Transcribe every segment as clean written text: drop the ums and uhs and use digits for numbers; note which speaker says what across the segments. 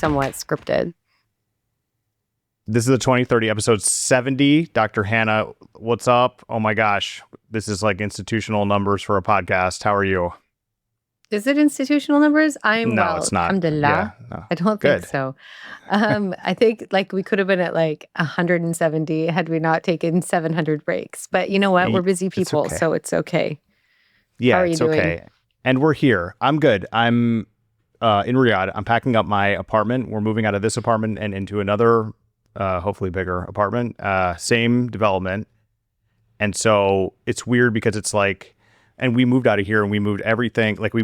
Speaker 1: somewhat scripted.
Speaker 2: This is the 2030 episode 70. Dr. Hanna, what's up? Oh my gosh. This is like institutional numbers for a podcast. How are you?
Speaker 1: Is it institutional numbers?
Speaker 2: No, it's not.
Speaker 1: Alhamdulillah.
Speaker 2: Yeah, no.
Speaker 1: I don't
Speaker 2: Good.
Speaker 1: think so. I think like we could have been at like 170 had we not taken 700 breaks. But you know what? We're busy people,
Speaker 2: okay.
Speaker 1: so it's okay.
Speaker 2: Yeah,
Speaker 1: How are you
Speaker 2: it's
Speaker 1: doing?
Speaker 2: okay. And we're here. I'm good. I'm in Riyadh. I'm packing up my apartment. We're moving out of this apartment and into another, hopefully bigger apartment. Same development. And so it's weird because it's like, and we moved out of here and we moved everything. Like we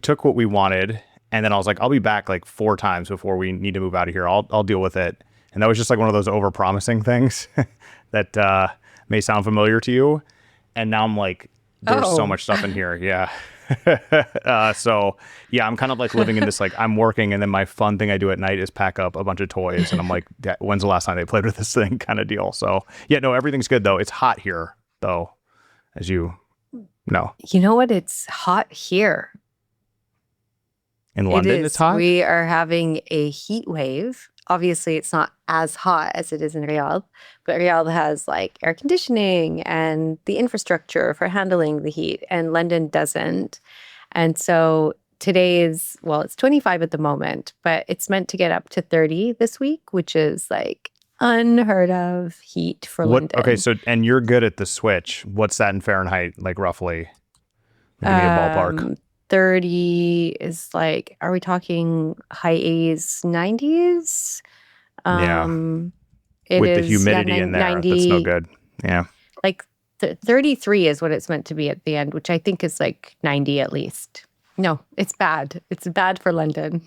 Speaker 2: took what we wanted. And then I was like, I'll be back like 4 times before we need to move out of here. I'll deal with it. And that was just like one of those over-promising things that may sound familiar to you. And now I'm like, there's so much stuff in here. Yeah. So yeah, I'm kind of like living in this, like I'm working and then my fun thing I do at night is pack up a bunch of toys. And I'm like, when's the last time they played with this thing kind of deal? So yeah, no, everything's good though. It's hot here though, as you know.
Speaker 1: You know what? It's hot here.
Speaker 2: In London, it's hot?
Speaker 1: We are having a heat wave. Obviously, it's not as hot as it is in Riyadh, but Riyadh has like air conditioning and the infrastructure for handling the heat, and London doesn't. And so today is, well, it's 25 at the moment, but it's meant to get up to 30 this week, which is like unheard of heat for London.
Speaker 2: Okay, so, and you're good at the switch. What's that in Fahrenheit, like roughly? Give me a ballpark.
Speaker 1: 30 is like, are we talking high 80s, 90s?
Speaker 2: With the humidity in there,
Speaker 1: 90,
Speaker 2: that's no good. Yeah.
Speaker 1: Like 33 is what it's meant to be at the end, which I think is like 90 at least. No, it's bad. It's bad for London.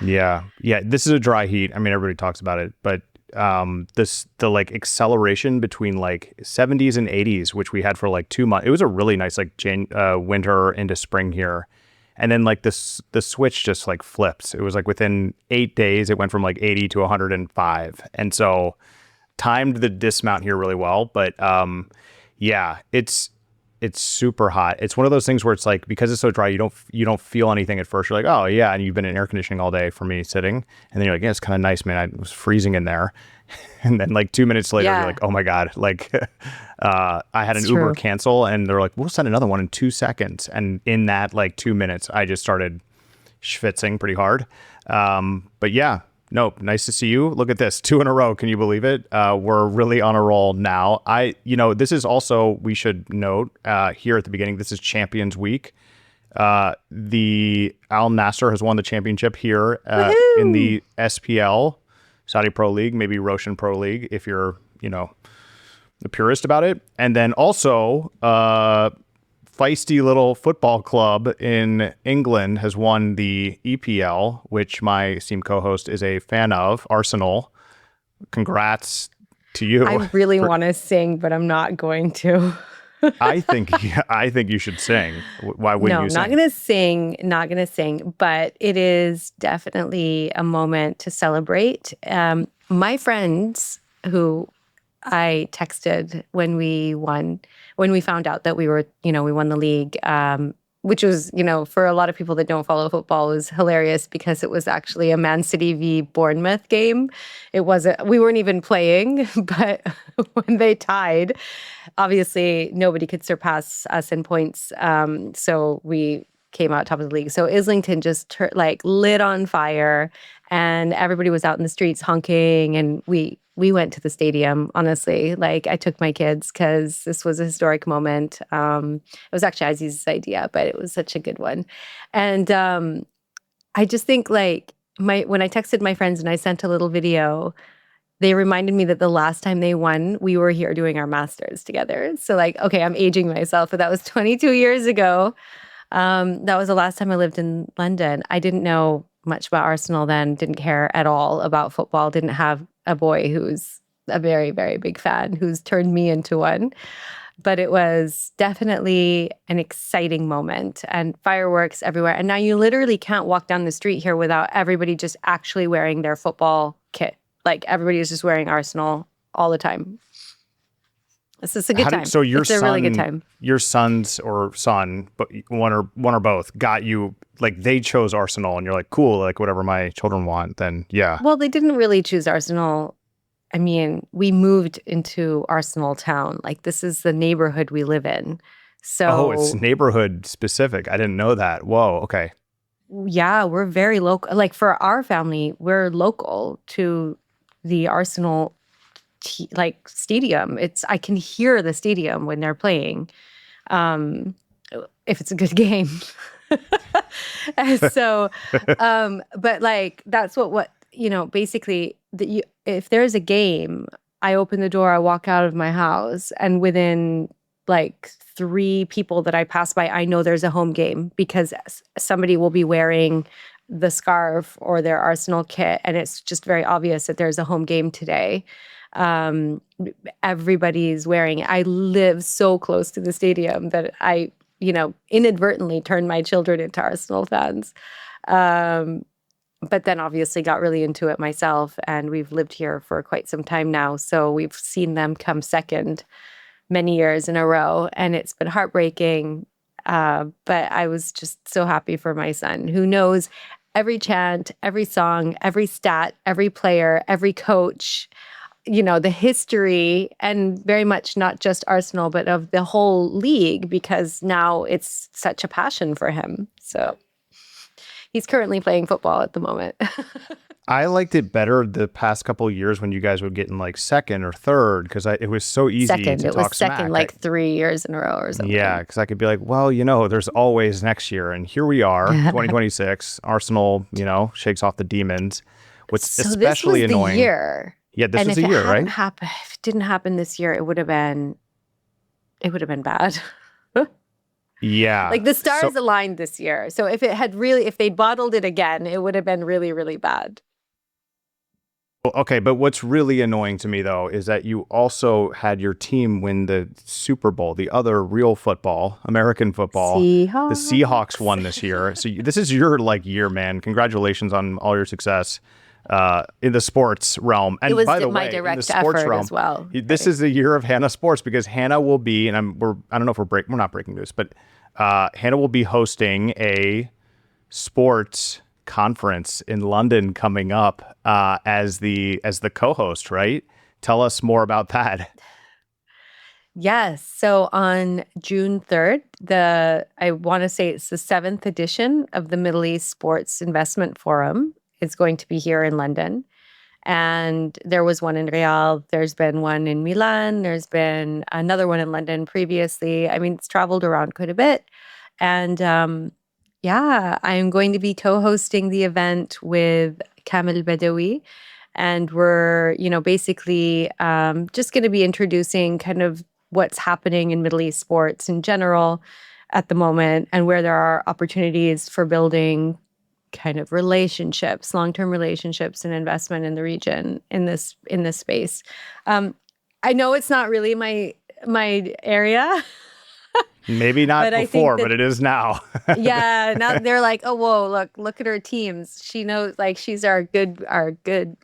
Speaker 2: Yeah. This is a dry heat. I mean, everybody talks about it, but the like acceleration between like 70s and 80s, which we had for like 2 months, it was a really nice like winter into spring here, and then like the switch just like flips. It was like within 8 days it went from like 80 to 105, and so timed the dismount here really well. But yeah, it's super hot. It's one of those things where it's like, because it's so dry, you don't feel anything at first. You're like, oh yeah, and you've been in air conditioning all day for me sitting, and then you're like, yeah, it's kind of nice, man. I was freezing in there, and then like 2 minutes later, you're like, oh my god, like I had an Uber cancel, and they're like, we'll send another one in 2 seconds, and in that like 2 minutes, I just started schwitzing pretty hard. But yeah. Nope. Nice to see you. Look at this. 2 in a row. Can you believe it? We're really on a roll now. This is also, we should note here at the beginning, this is Champions Week. The Al Nassr has won the championship here in the SPL, Saudi Pro League, maybe Roshan Pro League, if you're, the purist about it. And then also, feisty little football club in England has won the EPL, which my esteemed co-host is a fan of, Arsenal. Congrats to you.
Speaker 1: I really want to sing, but I'm not going to.
Speaker 2: I think you should sing. Why wouldn't you sing?
Speaker 1: No, not going to sing, but it is definitely a moment to celebrate. My friends who I texted when we found out that we won the league, which was, for a lot of people that don't follow football, was hilarious because it was actually a Man City v Bournemouth game. We weren't even playing, but when they tied, obviously nobody could surpass us in points. So we came out top of the league. So Islington just lit on fire, and everybody was out in the streets honking, and we went to the stadium, honestly. Like, I took my kids because this was a historic moment. It was actually Aziz's idea, but it was such a good one. And I just think like when I texted my friends and I sent a little video, they reminded me that the last time they won, we were here doing our masters together. So like, okay, I'm aging myself, but that was 22 years ago. That was the last time I lived in London. I didn't know much about Arsenal then, didn't care at all about football, didn't have a boy who's a very, very big fan who's turned me into one. But it was definitely an exciting moment, and fireworks everywhere. And now you literally can't walk down the street here without everybody just actually wearing their football kit. Like, everybody is just wearing Arsenal all the time. This is a good time.
Speaker 2: So
Speaker 1: It's a really good time.
Speaker 2: your sons or son, but one or both got you, like they chose Arsenal and you're like, cool, like whatever my children want, then yeah.
Speaker 1: Well, they didn't really choose Arsenal. I mean, we moved into Arsenal Town. Like, this is the neighborhood we live in.
Speaker 2: Oh, it's
Speaker 1: So,
Speaker 2: neighborhood specific. I didn't know that. Whoa, okay.
Speaker 1: yeah, we're very local. Like, for our family, we're local to the Arsenal stadium. I can hear the stadium when they're playing. Um, if it's a good game. And so, but like that's basically if there's a game, I open the door, I walk out of my house, and within like 3 people that I pass by, I know there's a home game because somebody will be wearing the scarf or their Arsenal kit, and it's just very obvious that there's a home game today. Um, Everybody's wearing it. I live so close to the stadium that I inadvertently turned my children into Arsenal fans. Um, but then obviously got really into it myself, and we've lived here for quite some time now. So we've seen them come second many years in a row, and it's been heartbreaking. But I was just so happy for my son, who knows every chant, every song, every stat, every player, every coach, the history, and very much not just Arsenal, but of the whole league, because now it's such a passion for him. So he's currently playing football at the moment.
Speaker 2: I liked it better the past couple of years when you guys would get in like second or third because it was so easy
Speaker 1: Second,
Speaker 2: to
Speaker 1: it was
Speaker 2: talk
Speaker 1: second
Speaker 2: smack.
Speaker 1: like 3 years in a row or something.
Speaker 2: Yeah, because I could be like, well, there's always next year, and here we are, 2026. Arsenal, shakes off the demons. What's
Speaker 1: So
Speaker 2: especially
Speaker 1: this was
Speaker 2: annoying.
Speaker 1: the year.
Speaker 2: Yeah, this
Speaker 1: And
Speaker 2: was
Speaker 1: if
Speaker 2: a
Speaker 1: it
Speaker 2: year, right?
Speaker 1: hadn't happened, if it didn't happen this year, it would have been bad.
Speaker 2: Yeah.
Speaker 1: Like the stars
Speaker 2: So
Speaker 1: aligned this year. So if they'd bottled it again, it would have been really, really bad.
Speaker 2: okay, but what's really annoying to me though is that you also had your team win the Super Bowl, the other real football, American football. The Seahawks
Speaker 1: Seahawks.
Speaker 2: won this year. So this is your year, man. Congratulations on all your success in the sports realm. And
Speaker 1: It was
Speaker 2: by the
Speaker 1: my
Speaker 2: way, in the
Speaker 1: direct
Speaker 2: sports
Speaker 1: effort
Speaker 2: realm,
Speaker 1: as well.
Speaker 2: this is the year of Hanna Sports because Hanna will be, and I don't know if we're not breaking news, but Hanna will be hosting a sports conference in London coming up as the co-host, right? Tell us more about that.
Speaker 1: Yes. So on June 3rd, I want to say it's the 7th edition of the Middle East Sports Investment Forum is going to be here in London. And there was one in Riyadh. There's been one in Milan. There's been another one in London previously. I mean, it's traveled around quite a bit. And yeah, I'm going to be co-hosting the event with Kamel Badawi. And we're, basically just going to be introducing kind of what's happening in Middle East sports in general at the moment and where there are opportunities for building kind of relationships, long-term relationships and investment in the region in this space. I know it's not really my area.
Speaker 2: Maybe not
Speaker 1: But I think
Speaker 2: before,
Speaker 1: that,
Speaker 2: but it is now.
Speaker 1: yeah, now they're like, oh, whoa, look at her teams. She knows, like, she's our good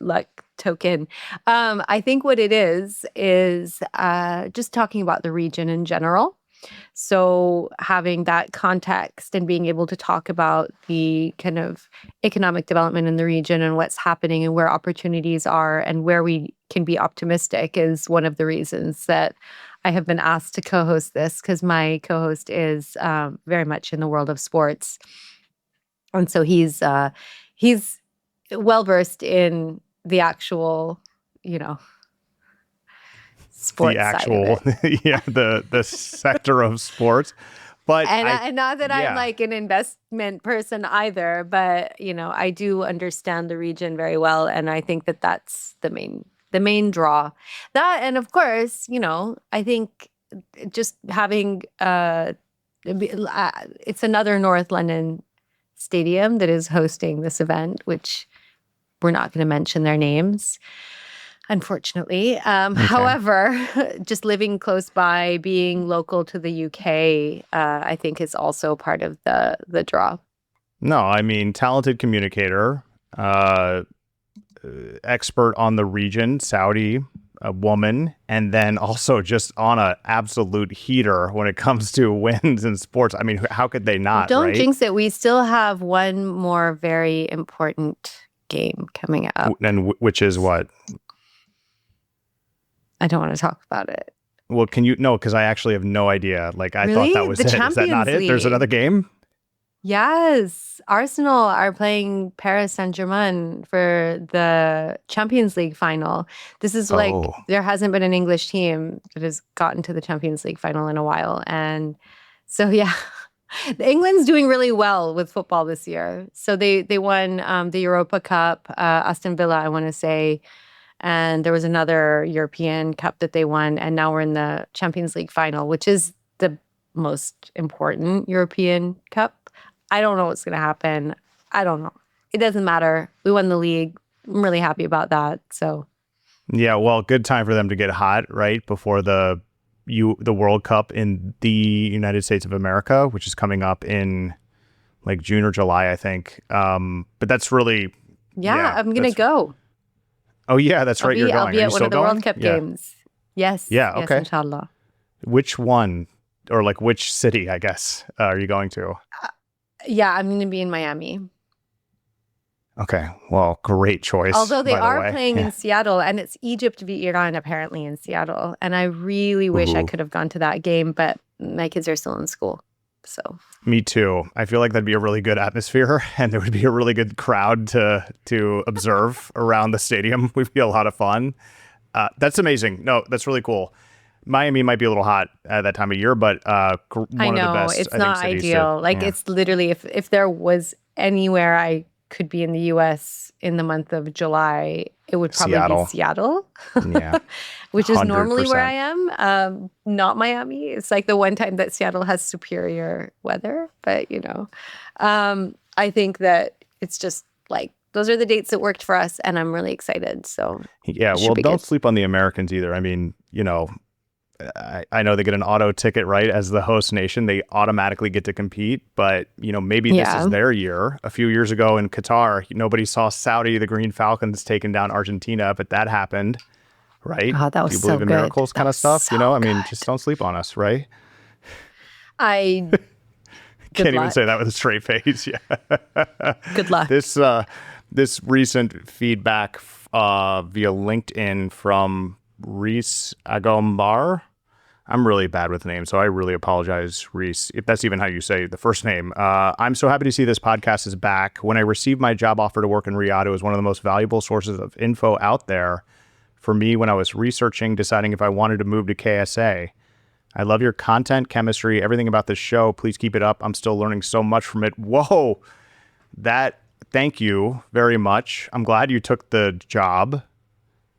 Speaker 1: luck token. I think what it is just talking about the region in general. So having that context and being able to talk about the kind of economic development in the region and what's happening and where opportunities are and where we can be optimistic is one of the reasons that I have been asked to co-host this, because my co-host is very much in the world of sports. And so he's well versed in the actual,
Speaker 2: The
Speaker 1: sports side of
Speaker 2: actual,
Speaker 1: it.
Speaker 2: yeah, the sector of sports. But
Speaker 1: And not that I'm like an investment person either, but I do understand the region very well, and I think that that's the main draw. That, and of course, I think just having it's another North London stadium that is hosting this event, which we're not going to mention their names, unfortunately.
Speaker 2: Okay.
Speaker 1: However, just living close by, being local to the UK, I think is also part of the draw.
Speaker 2: No, I mean, talented communicator, expert on the region, Saudi, a woman, and then also just on a absolute heater when it comes to wins in sports. I mean, how could they
Speaker 1: Well,
Speaker 2: not,
Speaker 1: don't
Speaker 2: right?
Speaker 1: jinx it. We still have one more very important game coming up.
Speaker 2: And which is what?
Speaker 1: I don't want to talk about it.
Speaker 2: Well, can you? No, because I actually have no idea. Like, I thought that
Speaker 1: Really?
Speaker 2: was
Speaker 1: The
Speaker 2: it. Is that not
Speaker 1: Champions
Speaker 2: it? There's another
Speaker 1: League.
Speaker 2: game?
Speaker 1: Yes. Arsenal are playing Paris Saint-Germain for the Champions League final. This is like,
Speaker 2: Oh,
Speaker 1: there hasn't been an English team that has gotten to the Champions League final in a while. And so, yeah, England's doing really well with football this year. So they won the Europa Cup, Aston Villa, I want to say. And there was another European Cup that they won. And now we're in the Champions League final, which is the most important European Cup. I don't know what's going to happen. I don't know. It doesn't matter. We won the league. I'm really happy about that. So,
Speaker 2: yeah. Well, good time for them to get hot, right? Before the World Cup in the United States of America, which is coming up in like June or July, I think. But that's really,
Speaker 1: yeah, I'm going to go.
Speaker 2: Oh, yeah, that's right. You're going.
Speaker 1: I'll be
Speaker 2: Are you
Speaker 1: at one
Speaker 2: still
Speaker 1: of the
Speaker 2: going?
Speaker 1: World Cup
Speaker 2: Yeah.
Speaker 1: games. Yes.
Speaker 2: Yeah.
Speaker 1: Yes,
Speaker 2: Okay.
Speaker 1: inshallah.
Speaker 2: Which one, or like which city, I guess, are you going to?
Speaker 1: Yeah, I'm going to be in Miami.
Speaker 2: Okay. Well, great choice.
Speaker 1: Although they
Speaker 2: by the
Speaker 1: are
Speaker 2: way.
Speaker 1: playing
Speaker 2: Yeah.
Speaker 1: in Seattle, and it's Egypt v Iran apparently in Seattle. And I really wish I
Speaker 2: Ooh.
Speaker 1: could have gone to that game, but my kids are still in school. So
Speaker 2: Me too. I feel like that'd be a really good atmosphere, and there would be a really good crowd to observe around the stadium. Would be a lot of fun. That's amazing. No, that's really cool. Miami might be a little hot at that time of year, but one
Speaker 1: I
Speaker 2: of the
Speaker 1: know
Speaker 2: best.
Speaker 1: it's
Speaker 2: I think,
Speaker 1: not
Speaker 2: cities
Speaker 1: ideal.
Speaker 2: to,
Speaker 1: Like
Speaker 2: yeah.
Speaker 1: it's literally if there was anywhere I could be in the US in the month of July, it would probably be Seattle.
Speaker 2: Yeah,
Speaker 1: Which is normally where
Speaker 2: 100%.
Speaker 1: I am, not Miami. It's like the one time that Seattle has superior weather. But, I think that it's just like those are the dates that worked for us, and I'm really excited. So,
Speaker 2: Yeah,
Speaker 1: it should
Speaker 2: well,
Speaker 1: be
Speaker 2: don't
Speaker 1: good.
Speaker 2: sleep on the Americans either. I mean, I know they get an auto ticket, right? As the host nation, they automatically get to compete. But, maybe this
Speaker 1: Yeah.
Speaker 2: is their year. A few years ago in Qatar, nobody saw Saudi, the Green Falcons, taking down Argentina, but that happened, right?
Speaker 1: Oh, that
Speaker 2: Do
Speaker 1: was
Speaker 2: you
Speaker 1: so
Speaker 2: believe in
Speaker 1: good.
Speaker 2: miracles
Speaker 1: That
Speaker 2: kind of
Speaker 1: was
Speaker 2: stuff?
Speaker 1: so
Speaker 2: I mean,
Speaker 1: good.
Speaker 2: just don't sleep on us, right?
Speaker 1: I Good
Speaker 2: Can't even
Speaker 1: luck.
Speaker 2: say that with a straight face. Yeah.
Speaker 1: Good luck.
Speaker 2: This recent feedback via LinkedIn from Reese Agombar. I'm really bad with names, so I really apologize, Reese, if that's even how you say the first name. I'm so happy to see this podcast is back. When I received my job offer to work in Riyadh, it was one of the most valuable sources of info out there for me when I was researching, deciding if I wanted to move to KSA. I love your content, chemistry, everything about this show. Please keep it up. I'm still learning so much from it. Whoa, thank you very much. I'm glad you took the job.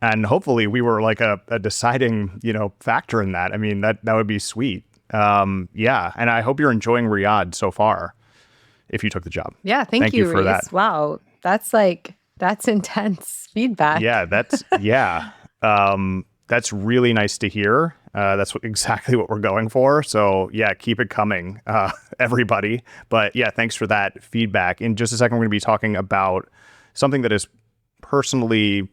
Speaker 2: And hopefully we were like a deciding, factor in that. I mean, that would be sweet. Yeah. And I hope you're enjoying Riyadh so far if you took the job.
Speaker 1: Yeah, thank
Speaker 2: you
Speaker 1: you,
Speaker 2: for
Speaker 1: Reese.
Speaker 2: that.
Speaker 1: Wow. That's intense feedback.
Speaker 2: Yeah, that's really nice to hear. That's exactly what we're going for. So yeah, keep it coming, everybody. But yeah, thanks for that feedback. In just a second, we're going to be talking about something that is personally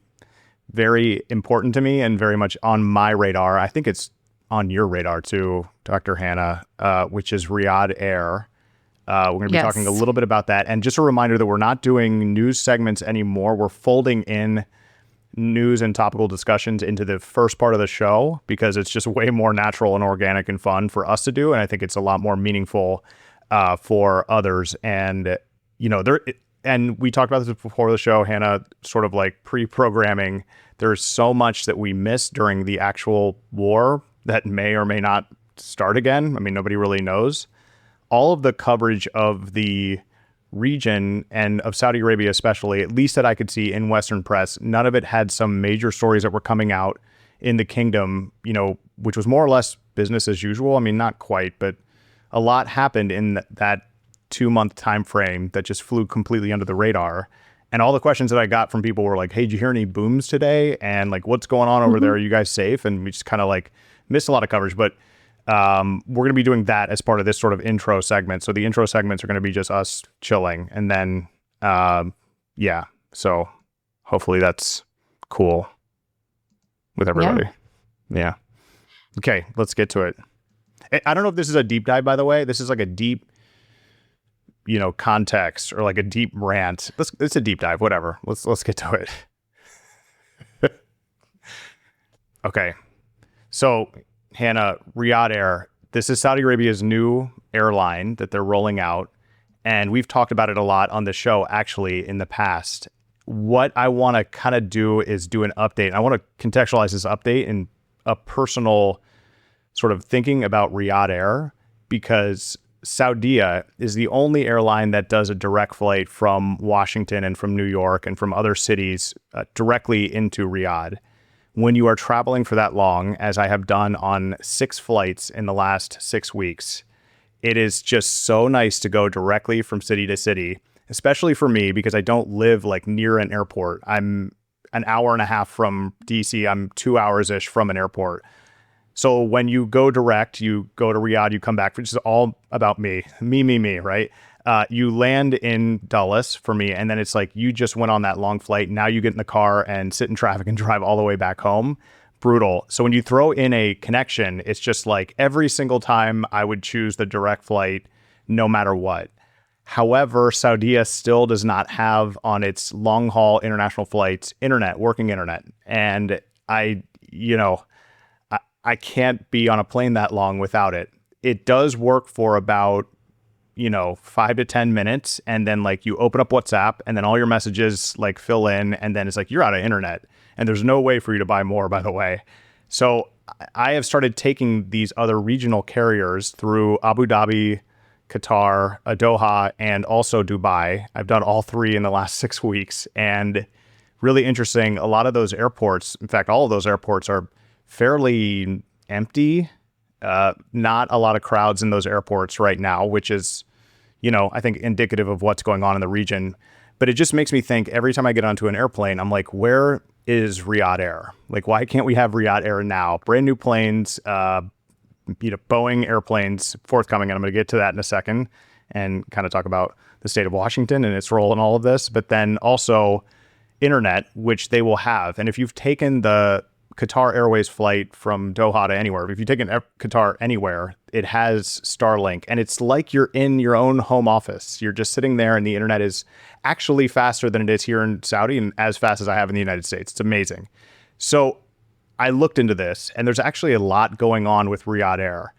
Speaker 2: very important to me and very much on my radar. I think it's on your radar too, Dr. Hanna, which is Riyadh Air. We're going to be talking a little bit about that. And just a reminder that we're not doing news segments anymore. We're folding in news and topical discussions into the first part of the show because it's just way more natural and organic and fun for us to do. And I think it's a lot more meaningful for others. And, and we talked about this before the show, Hanna, sort of like pre-programming. There's so much that we missed during the actual war that may or may not start again. I mean, nobody really knows. All of the coverage of the region and of Saudi Arabia, especially, at least that I could see in Western press, none of it had some major stories that were coming out in the kingdom, which was more or less business as usual. I mean, not quite, but a lot happened in that 2-month time frame that just flew completely under the radar. And all the questions that I got from people were like, hey, did you hear any booms today? And like, what's going on over there? Are you guys safe? And we just kind of like missed a lot of coverage. But we're going to be doing that as part of this sort of intro segment. So the intro segments are going to be just us chilling. And then, so hopefully that's cool. with
Speaker 1: Yeah.
Speaker 2: everybody. Yeah. Okay, let's get to it. I don't know if this is a deep dive, by the way. This is like a deep, context or like a deep rant. It's a deep dive, whatever. Let's get to it. Okay. So, Hannah, Riyadh Air, this is Saudi Arabia's new airline that they're rolling out. And we've talked about it a lot on the show, actually, in the past. What I want to kind of do is do an update. I want to contextualize this update in a personal sort of thinking about Riyadh Air, because Saudia is the only airline that does a direct flight from Washington and from New York and from other cities directly into Riyadh. When you are traveling for that long, as I have done on 6 flights in the last 6 weeks, it is just so nice to go directly from city to city, especially for me, because I don't live like near an airport. I'm an hour and a half from DC. I'm 2 hours-ish from an airport. So when you go direct, you go to Riyadh, you come back, which is all about me, right? You land in Dulles for me, and then it's like you just went on that long flight. Now you get in the car and sit in traffic and drive all the way back home. Brutal. So when you throw in a connection, it's just like every single time I would choose the direct flight, no matter what. However, Saudia still does not have on its long haul international flights working internet, and I can't be on a plane that long without it. It does work for about 5 to 10 minutes, and then like you open up WhatsApp, and then all your messages like fill in, and then it's like you're out of internet, and there's no way for you to buy more, by the way. So I have started taking these other regional carriers through Abu Dhabi, Qatar, Doha, and also Dubai. I've done all 3 in the last 6 weeks, and really interesting. A lot of those airports, in fact, all of those airports are fairly empty. Not a lot of crowds in those airports right now, which is, I think indicative of what's going on in the region. But it just makes me think every time I get onto an airplane, I'm like, where is Riyadh Air? Like, why can't we have Riyadh Air now? Brand new planes, Boeing airplanes forthcoming. And I'm going to get to that in a second and kind of talk about the state of Washington and its role in all of this. But then also internet, which they will have. And if you've taken the Qatar Airways flight from Doha to anywhere, if you take an Qatar anywhere, it has Starlink, and it's like you're in your own home office. You're just sitting there, and the internet is actually faster than it is here in Saudi, and as fast as I have in the United States. It's amazing. So I looked into this, and there's actually a lot going on with Riyadh Air.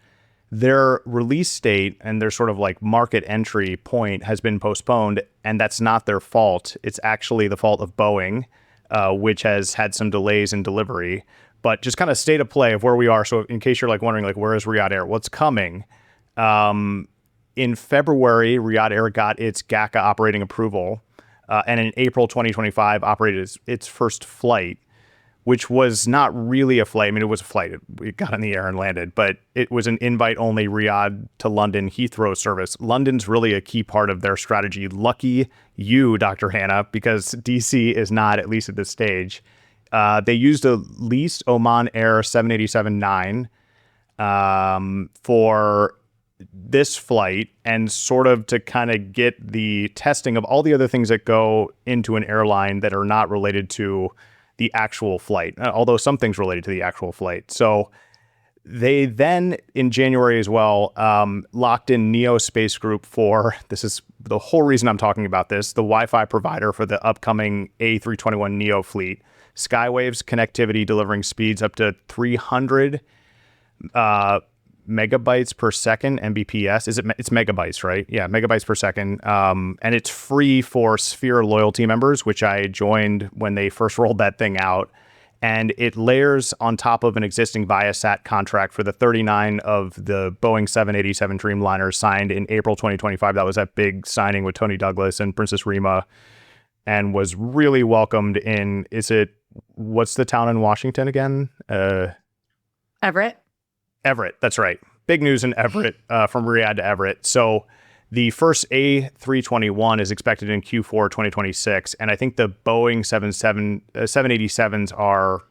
Speaker 2: Their release date and their sort of like market entry point has been postponed, and that's not their fault. It's actually the fault of Boeing, which has had some delays in delivery. But just kind of state of play of where we are. So in case you're like wondering, like, where is Riyadh Air? What's coming? In February, Riyadh Air got its GACA operating approval, and in April 2025 operated its first flight, which was not really a flight. I mean, it was a flight. It got in the air and landed, but it was an invite-only Riyadh to London Heathrow service. London's really a key part of their strategy. Lucky you, Dr. Hanna, because DC is not, at least at this stage. They used a leased Oman Air 787-9 for this flight, and sort of to kind of get the testing of all the other things that go into an airline that are not related to the actual flight, although some things related to the actual flight. So they then, in January as well, locked in Neo Space Group for, this is the whole reason I'm talking about this, the Wi-Fi provider for the upcoming A321 Neo fleet. Skywaves connectivity delivering speeds up to 300 megabytes per second, Mbps. It's megabytes, right? Yeah, megabytes per second. And it's free for Sphere loyalty members, which I joined when they first rolled that thing out. And it layers on top of an existing Viasat contract for the 39 of the Boeing 787 Dreamliners signed in April 2025. That was that big signing with Tony Douglas and Princess Rima, and was really welcomed in, what's the town in Washington again?
Speaker 1: Everett.
Speaker 2: Everett, that's right. Big news in Everett, from Riyadh to Everett. So the first A321 is expected in Q4 2026, and I think the Boeing 787s are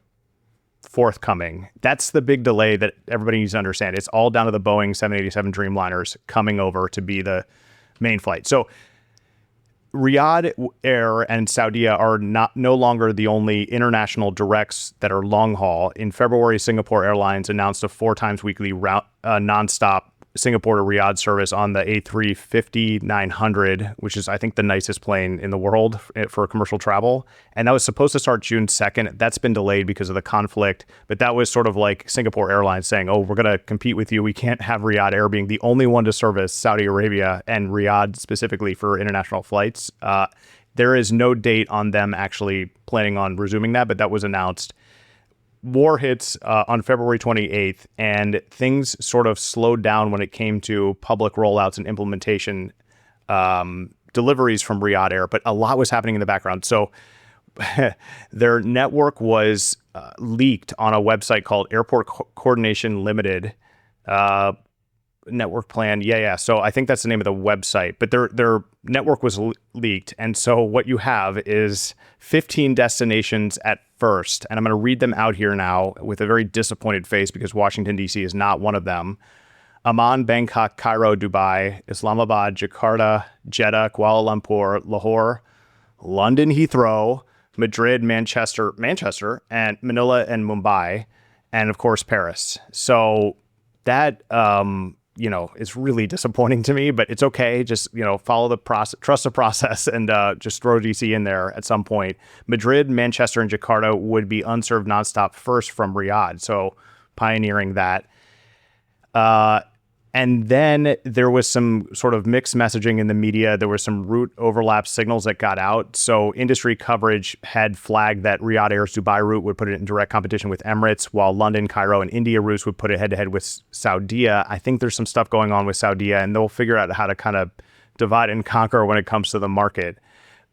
Speaker 2: forthcoming. That's the big delay that everybody needs to understand. It's all down to the Boeing 787 Dreamliners coming over to be the main flight. So Riyadh Air and Saudia are no longer the only international directs that are long haul. In February, Singapore Airlines announced a 4 times weekly nonstop Singapore to Riyadh service on the A350-900, which is, I think, the nicest plane in the world for commercial travel. And that was supposed to start June 2nd. That's been delayed because of the conflict. But that was sort of like Singapore Airlines saying, oh, we're going to compete with you. We can't have Riyadh Air being the only one to service Saudi Arabia and Riyadh specifically for international flights. There is no date on them actually planning on resuming that, but that was announced. War hits on February 28th, and things sort of slowed down when it came to public rollouts and implementation deliveries from Riyadh Air, but a lot was happening in the background. So their network was leaked on a website called Airport Coordination Limited network plan. Yeah. So I think that's the name of the website, but their network was leaked. And so what you have is 15 destinations at first. And I'm going to read them out here now with a very disappointed face because Washington, D.C. is not one of them. Amman, Bangkok, Cairo, Dubai, Islamabad, Jakarta, Jeddah, Kuala Lumpur, Lahore, London, Heathrow, Madrid, Manchester, and Manila and Mumbai, and of course, Paris. So that, is really disappointing to me, but it's okay. Just, follow the process, trust the process, and just throw DC in there at some point. Madrid, Manchester, and Jakarta would be unserved nonstop first from Riyadh. So pioneering that. And then there was some sort of mixed messaging in the media. There were some route overlap signals that got out. So industry coverage had flagged that Riyadh Air's Dubai route would put it in direct competition with Emirates, while London, Cairo, and India routes would put it head-to-head with Saudia. I think there's some stuff going on with Saudia, and they'll figure out how to kind of divide and conquer when it comes to the market.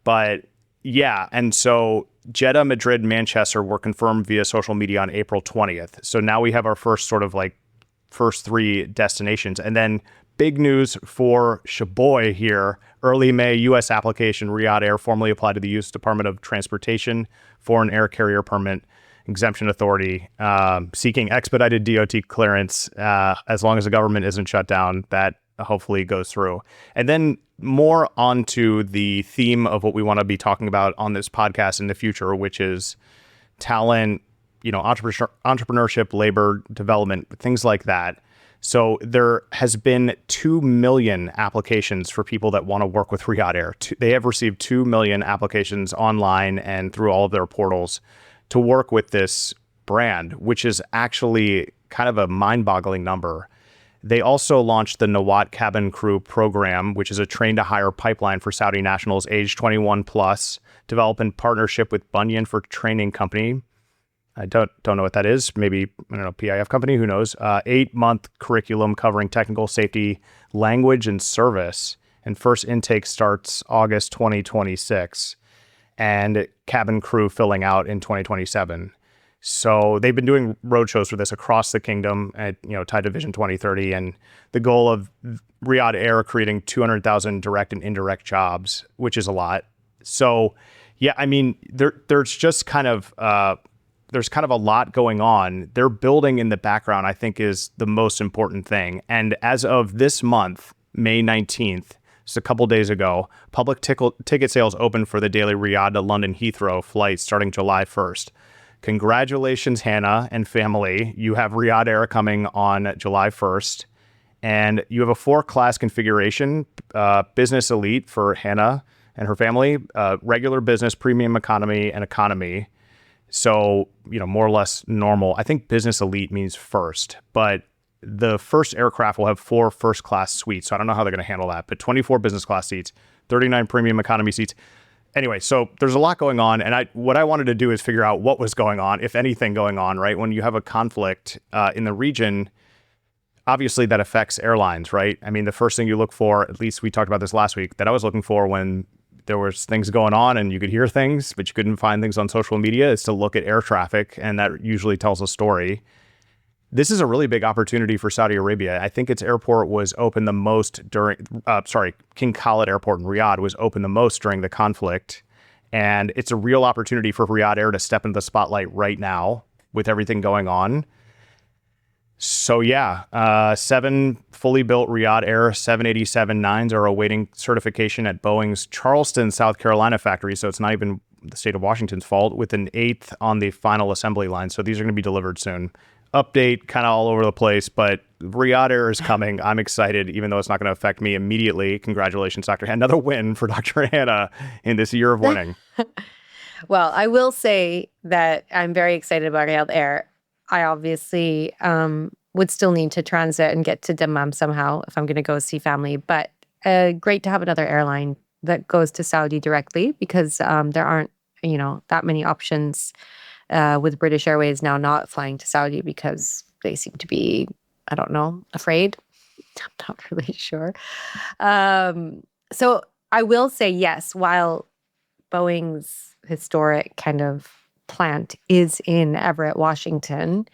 Speaker 2: But yeah, and so Jeddah, Madrid, Manchester were confirmed via social media on April 20th. So now we have our first sort of first 3 destinations. And then big news for Shaboy here. Early May, U.S. application. Riyadh Air formally applied to the U.S. Department of Transportation Foreign Air Carrier Permit Exemption Authority, seeking expedited DOT clearance as long as the government isn't shut down. That hopefully goes through. And then more onto the theme of what we want to be talking about on this podcast in the future, which is talent, entrepreneurship, labor development, things like that. So there has been 2 million applications for people that want to work with Riyadh Air. They have received 2 million applications online and through all of their portals to work with this brand, which is actually kind of a mind-boggling number. They also launched the Nawat Cabin Crew program, which is a train-to-hire pipeline for Saudi nationals age 21 plus, developed in partnership with Bunyan for Training Company. I don't know what that is. Maybe, PIF company, who knows? 8-month curriculum covering technical safety, language, and service. And first intake starts August 2026. And cabin crew filling out in 2027. So they've been doing roadshows for this across the kingdom at, tied to Vision 2030. And the goal of Riyadh Air creating 200,000 direct and indirect jobs, which is a lot. So, yeah, I mean, there's just kind of... there's kind of a lot going on. Their building in the background, I think, is the most important thing. And as of this month, May 19th, just a couple days ago, public ticket sales opened for the daily Riyadh to London Heathrow flight starting July 1st. Congratulations, Hanna and family. You have Riyadh Air coming on July 1st. And you have a 4-class configuration, business elite for Hanna and her family, regular business, premium economy, and economy. So, more or less normal. I think business elite means first, but the first aircraft will have 4 first-class suites. So I don't know how they're going to handle that, but 24 business class seats, 39 premium economy seats. Anyway, so there's a lot going on. And what I wanted to do is figure out what was going on, if anything going on, right? When you have a conflict in the region, obviously that affects airlines, right? I mean, the first thing you look for, at least we talked about this last week, that I was looking for when there was things going on and you could hear things, but you couldn't find things on social media, is to look at air traffic. And that usually tells a story. This is a really big opportunity for Saudi Arabia. I think its airport was open the most during, King Khalid Airport in Riyadh was open the most during the conflict. And it's a real opportunity for Riyadh Air to step into the spotlight right now with everything going on. So yeah, 7 fully built Riyadh Air 787-9s are awaiting certification at Boeing's Charleston, South Carolina factory. So it's not even the state of Washington's fault, with an 8th on the final assembly line. So these are going to be delivered soon. Update kind of all over the place, but Riyadh Air is coming. I'm excited, even though it's not going to affect me immediately. Congratulations, Dr. Hanna. Another win for Dr. Hanna in this year of winning.
Speaker 1: Well, I will say that I'm very excited about Riyadh Air. I obviously would still need to transit and get to Dammam somehow if I'm going to go see family. But great to have another airline that goes to Saudi directly, because there aren't, that many options with British Airways now not flying to Saudi because they seem to be, I don't know, afraid. I'm not really sure. So I will say yes, while Boeing's historic kind of plant is in Everett, Washington,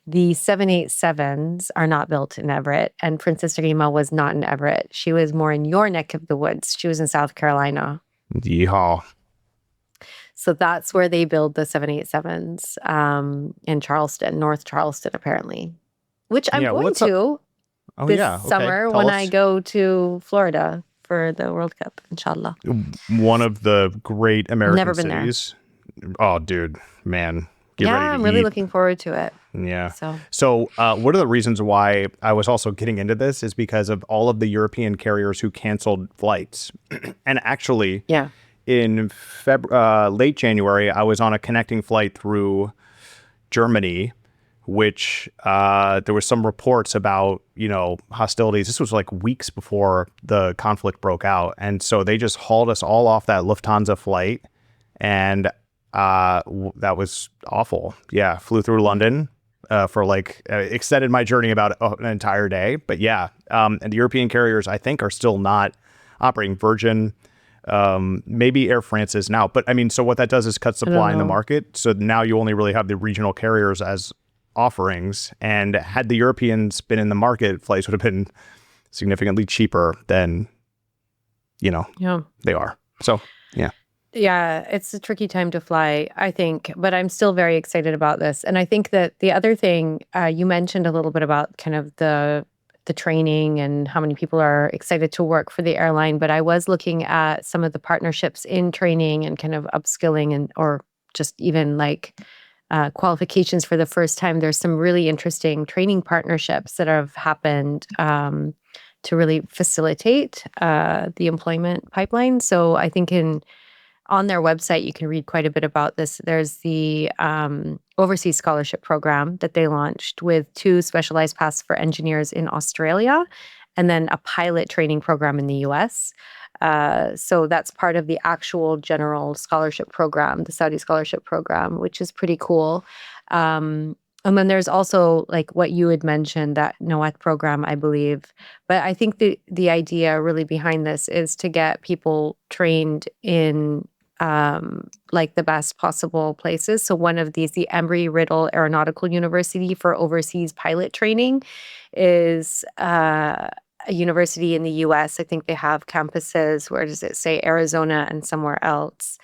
Speaker 1: the 787s are not built in Everett, and Princess Rima was not in Everett. She was more in your neck of the woods. She was in South Carolina.
Speaker 2: Yeehaw.
Speaker 1: So that's where they build the 787s, in Charleston, North Charleston, apparently, which I'm going to summer when I go to Florida for the World Cup, inshallah.
Speaker 2: One of the great American
Speaker 1: Never been
Speaker 2: cities. There. Oh, dude, man. Get ready to
Speaker 1: I'm really
Speaker 2: eat.
Speaker 1: Looking forward to it.
Speaker 2: Yeah. So one of the reasons why I was also getting into this is because of all of the European carriers who canceled flights. And actually, in late January, I was on a connecting flight through Germany, which there was some reports about, hostilities. This was like weeks before the conflict broke out. And so they just hauled us all off that Lufthansa flight. And that was awful. Yeah. Flew through London for extended my journey about an entire day. But yeah. And the European carriers, I think, are still not operating. Virgin, maybe Air France is now. But I mean, so what that does is cut supply in the market. So now you only really have the regional carriers as offerings. And had the Europeans been in the market, flights would have been significantly cheaper than, they are. So, yeah.
Speaker 1: Yeah, it's a tricky time to fly, I think, but I'm still very excited about this. And I think that the other thing, you mentioned a little bit about kind of the training and how many people are excited to work for the airline, but I was looking at some of the partnerships in training and kind of upskilling and or just even qualifications for the first time. There's some really interesting training partnerships that have happened to really facilitate the employment pipeline. So I think on their website, you can read quite a bit about this. There's the overseas scholarship program that they launched with 2 specialized paths for engineers in Australia, and then a pilot training program in the US. So that's part of the actual general scholarship program, the Saudi scholarship program, which is pretty cool. And then there's also what you had mentioned, that NOAT program, I believe. But I think the idea really behind this is to get people trained in the best possible places. So one of these, the Embry-Riddle Aeronautical University for overseas pilot training, is a university in the US. I think they have campuses, where does it say, Arizona and somewhere else.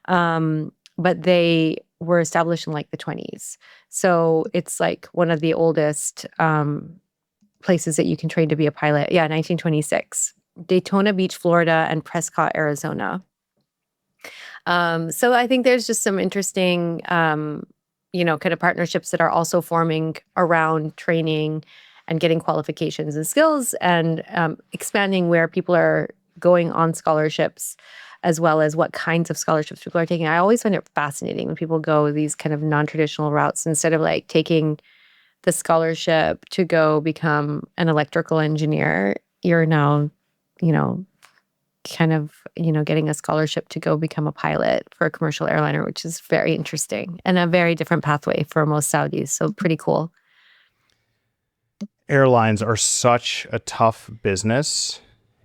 Speaker 1: But they were established in the 20s. So it's one of the oldest places that you can train to be a pilot. Yeah, 1926. Daytona Beach, Florida, and Prescott, Arizona. So I think there's just some interesting, kind of partnerships that are also forming around training and getting qualifications and skills, and expanding where people are going on scholarships, as well as what kinds of scholarships people are taking. I always find it fascinating when people go these kind of non-traditional routes. Instead of taking the scholarship to go become an electrical engineer, you're now, kind of, getting a scholarship to go become a pilot for a commercial airliner, which is very interesting and a very different pathway for most Saudis. So pretty cool.
Speaker 2: Airlines are such a tough business.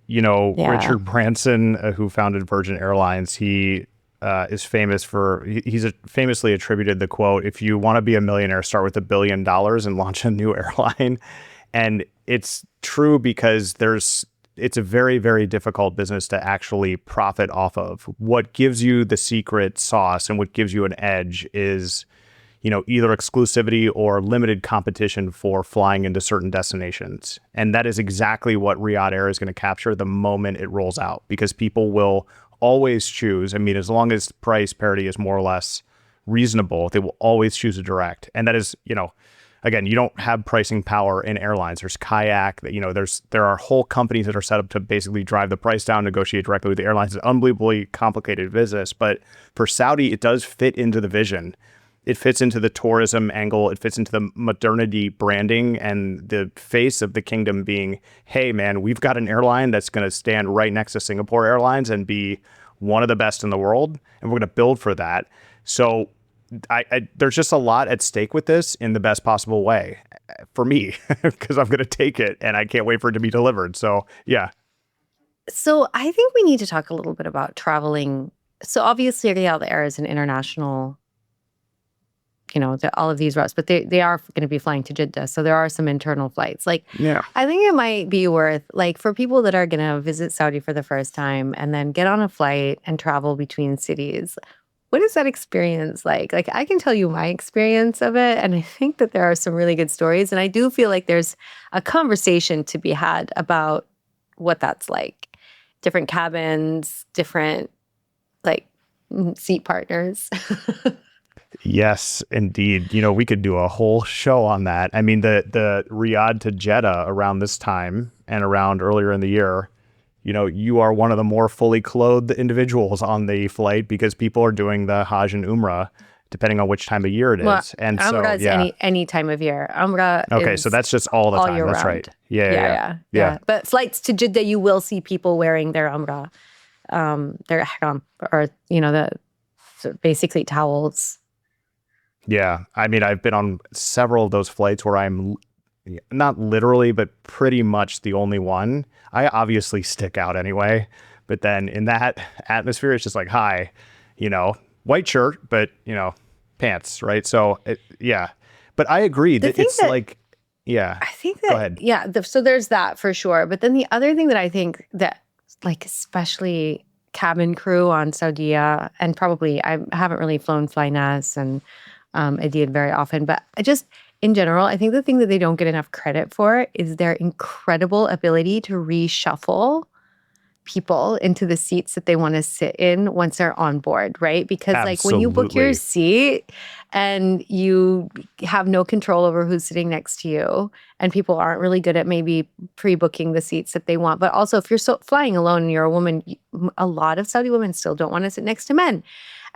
Speaker 2: Richard Branson, who founded Virgin Airlines, he is famous he's famously attributed the quote, "If you want to be a millionaire, start with $1 billion and launch a new airline." And it's true, because it's a very, very difficult business to actually profit off of. What gives you the secret sauce and what gives you an edge is, either exclusivity or limited competition for flying into certain destinations. And that is exactly what Riyadh Air is going to capture the moment it rolls out, because people will always choose. I mean, as long as price parity is more or less reasonable, they will always choose a direct. And that is, again, you don't have pricing power in airlines. There's kayak, there are whole companies that are set up to basically drive the price down, negotiate directly with the airlines. It's an unbelievably complicated business. But for Saudi, it does fit into the vision. It fits into the tourism angle. It fits into the modernity branding and the face of the kingdom being, hey, man, we've got an airline that's going to stand right next to Singapore Airlines and be one of the best in the world. And we're going to build for that. So there's just a lot at stake with this in the best possible way for me, because I'm going to take it and I can't wait for it to be delivered. So, yeah.
Speaker 1: So I think we need to talk a little bit about traveling. So obviously Riyadh Air is an international, all of these routes, but they are going to be flying to Jeddah. So there are some internal flights.
Speaker 2: Yeah.
Speaker 1: I think it might be worth, for people that are going to visit Saudi for the first time and then get on a flight and travel between cities. What is that experience like? I can tell you my experience of it, and I think that there are some really good stories. And I do feel like there's a conversation to be had about what that's like. Different cabins, different, seat partners.
Speaker 2: Yes, indeed. We could do a whole show on that. I mean, the Riyadh to Jeddah around this time and around earlier in the year, you are one of the more fully clothed individuals on the flight because people are doing the Hajj and Umrah, depending on which time of year it is.
Speaker 1: Well,
Speaker 2: And
Speaker 1: Umrah
Speaker 2: so,
Speaker 1: is any time of year. Umrah
Speaker 2: okay,
Speaker 1: is
Speaker 2: so that's just all the
Speaker 1: all
Speaker 2: time.
Speaker 1: year
Speaker 2: That's
Speaker 1: round.
Speaker 2: right. Yeah.
Speaker 1: But flights to Jeddah, you will see people wearing their Umrah, their ihram, or basically towels.
Speaker 2: Yeah. I mean, I've been on several of those flights where I'm not literally, but pretty much the only one. I obviously stick out anyway. But then in that atmosphere, it's just like, hi, white shirt, but, pants, right? So, yeah. But I agree that it's yeah.
Speaker 1: I think that,
Speaker 2: Go ahead.
Speaker 1: yeah, so there's that for sure. But then the other thing that I think that, especially cabin crew on Saudia, and probably I haven't really flown Flynas and I did very often, but in general, I think the thing that they don't get enough credit for is their incredible ability to reshuffle people into the seats that they want to sit in once they're on board, right? Because when you book your seat and you have no control over who's sitting next to you, and people aren't really good at maybe pre-booking the seats that they want, but also if you're flying alone and you're a woman, a lot of Saudi women still don't want to sit next to men.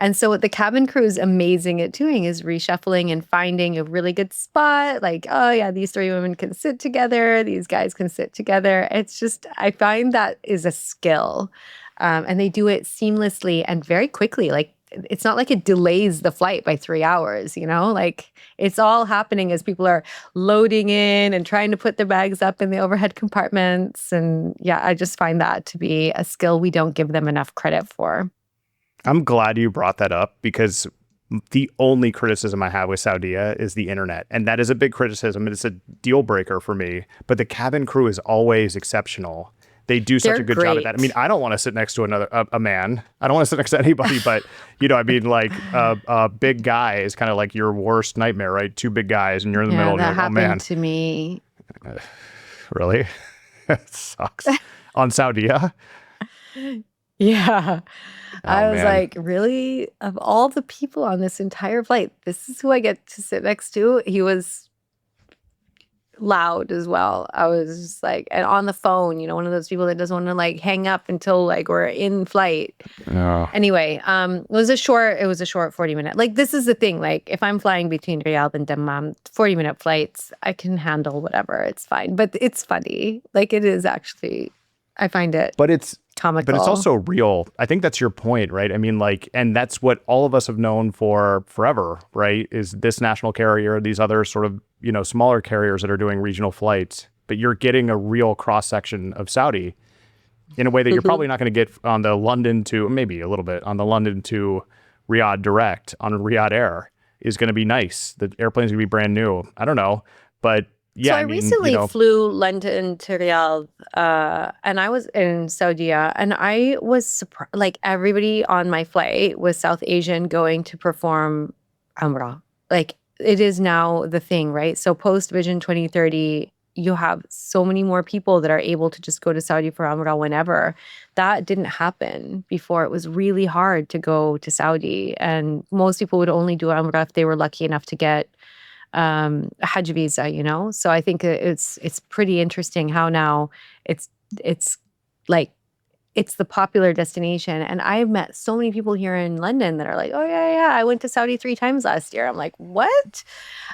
Speaker 1: And so what the cabin crew is amazing at doing is reshuffling and finding a really good spot. Oh yeah, these three women can sit together. These guys can sit together. It's just, I find that is a skill. And they do it seamlessly and very quickly. It's not like it delays the flight by 3 hours, it's all happening as people are loading in and trying to put their bags up in the overhead compartments. And yeah, I just find that to be a skill we don't give them enough credit for.
Speaker 2: I'm glad you brought that up, because the only criticism I have with Saudia is the internet. And that is a big criticism. It's a deal breaker for me. But the cabin crew is always exceptional. They do such a good job at that. I mean, I don't want to sit next to a man. I don't want to sit next to anybody, but, a big guy is kind of like your worst nightmare, right? Two big guys and you're in the middle.
Speaker 1: That
Speaker 2: and you're like,
Speaker 1: happened to me.
Speaker 2: Really? It sucks. On Saudia?
Speaker 1: Yeah. I was
Speaker 2: man.
Speaker 1: like, really? Of all the people on this entire flight, this is who I get to sit next to? He was loud as well. I was just and on the phone, one of those people that doesn't want to hang up until we're in flight.
Speaker 2: Oh.
Speaker 1: Anyway, it was a short 40-minute. This is the thing. If I'm flying between Riyadh and Dammam, 40-minute flights, I can handle whatever. It's fine. But it's funny. It is actually, I find it.
Speaker 2: But it's
Speaker 1: comical.
Speaker 2: But it's also real. I think that's your point, right? I mean, and that's what all of us have known for forever, right? Is this national carrier, these other sort of, smaller carriers that are doing regional flights, but you're getting a real cross section of Saudi in a way that you're probably not going to get on the London to, maybe a little bit, on the London to Riyadh direct on Riyadh Air is going to be nice. The airplane's going to be brand new. I don't know, but yeah.
Speaker 1: So I recently flew London to Riyadh, and I was in Saudi, and I was surprised. Everybody on my flight was South Asian going to perform Umrah. it is now the thing, right? So post Vision 2030, you have so many more people that are able to just go to Saudi for Umrah whenever. That didn't happen before. It was really hard to go to Saudi, and most people would only do Umrah if they were lucky enough to get a Hajj visa, you know? So I think it's pretty interesting how now it's it's like it's the popular destination. And I've met so many people here in London that are like, oh yeah, I went to Saudi 3 times last year. I'm like, what?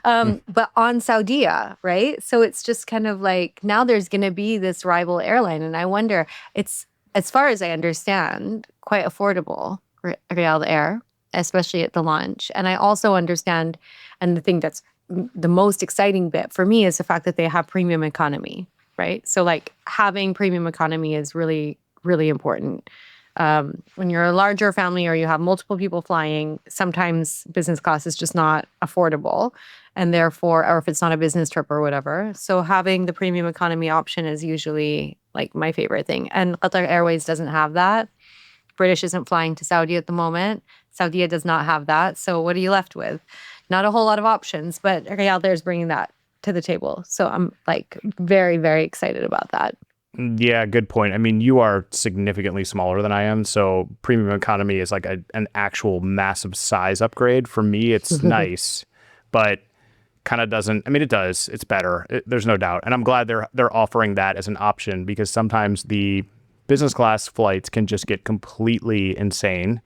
Speaker 1: But on Saudia, right? So it's just kind of like now there's going to be this rival airline. And I wonder, it's, as far as I understand, quite affordable, Riyadh Air, especially at the launch. And I also understand, and the thing that's the most exciting bit for me is the fact that they have premium economy, right? So like having premium economy is really, really important. When you're a larger family or you have multiple people flying, sometimes business class is just not affordable, and therefore, or if it's not a business trip or whatever. So having the premium economy option is usually like my favorite thing. And Qatar Airways doesn't have that. British isn't flying to Saudi at the moment. Saudia does not have that. So what are you left with? Not a whole lot of options, but Riyadh Air is bringing that to the table. So I'm like very, very excited about that.
Speaker 2: Yeah, good point. I mean, you are significantly smaller than I am, so premium economy is like an actual massive size upgrade. For me, it's nice, but kind of doesn't. I mean, it does. It's better. There's no doubt, and I'm glad they're offering that as an option, because sometimes the business class flights can just get completely insane,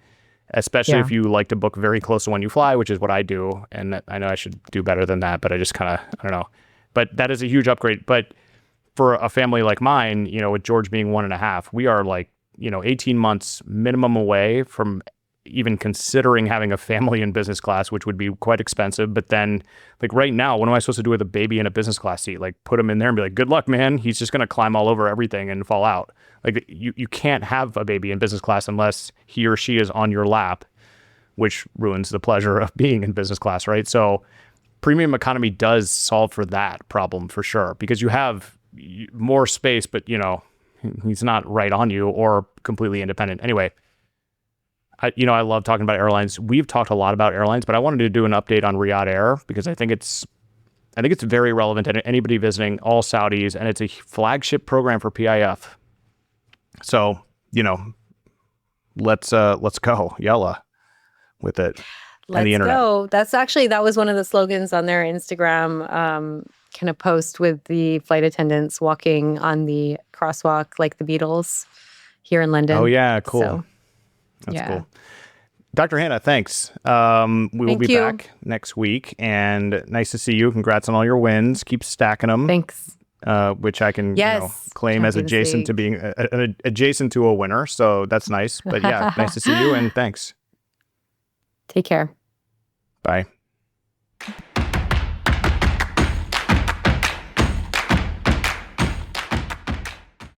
Speaker 2: especially
Speaker 1: Yeah.
Speaker 2: if you like to book very close to when you fly, which is what I do. And I know I should do better than that, but I just kind of, I don't know. But that is a huge upgrade. But for a family like mine, you know, with George being 1.5, we are like, 18 months minimum away from even considering having a family in business class, which would be quite expensive. But then, like right now, what am I supposed to do with a baby in a business class seat? Like put him in there and be like, good luck, man. He's just going to climb all over everything and fall out. Like you can't have a baby in business class unless he or she is on your lap, which ruins the pleasure of being in business class, right? So premium economy does solve for that problem for sure, because you have more space, but he's not right on you or completely independent. Anyway, I love talking about airlines. We've talked a lot about airlines, but I wanted to do an update on Riyadh Air because I think it's very relevant to anybody visiting, all Saudis, and it's a flagship program for PIF. So, let's go, Yalla, with it and the
Speaker 1: Let's
Speaker 2: internet.
Speaker 1: go. That was one of the slogans on their Instagram kind of post, with the flight attendants walking on the crosswalk like the Beatles here in London.
Speaker 2: Oh yeah, cool.
Speaker 1: So,
Speaker 2: That's
Speaker 1: yeah.
Speaker 2: cool. Dr. Hanna, thanks. We will
Speaker 1: Thank
Speaker 2: be
Speaker 1: you.
Speaker 2: back next week, and nice to see you. Congrats on all your wins. Keep stacking them.
Speaker 1: Thanks.
Speaker 2: Which I can
Speaker 1: Yes.
Speaker 2: claim as
Speaker 1: Champions
Speaker 2: adjacent to
Speaker 1: League.
Speaker 2: being adjacent to a winner. So that's nice. But yeah, nice to see you, and thanks.
Speaker 1: Take care.
Speaker 2: Bye.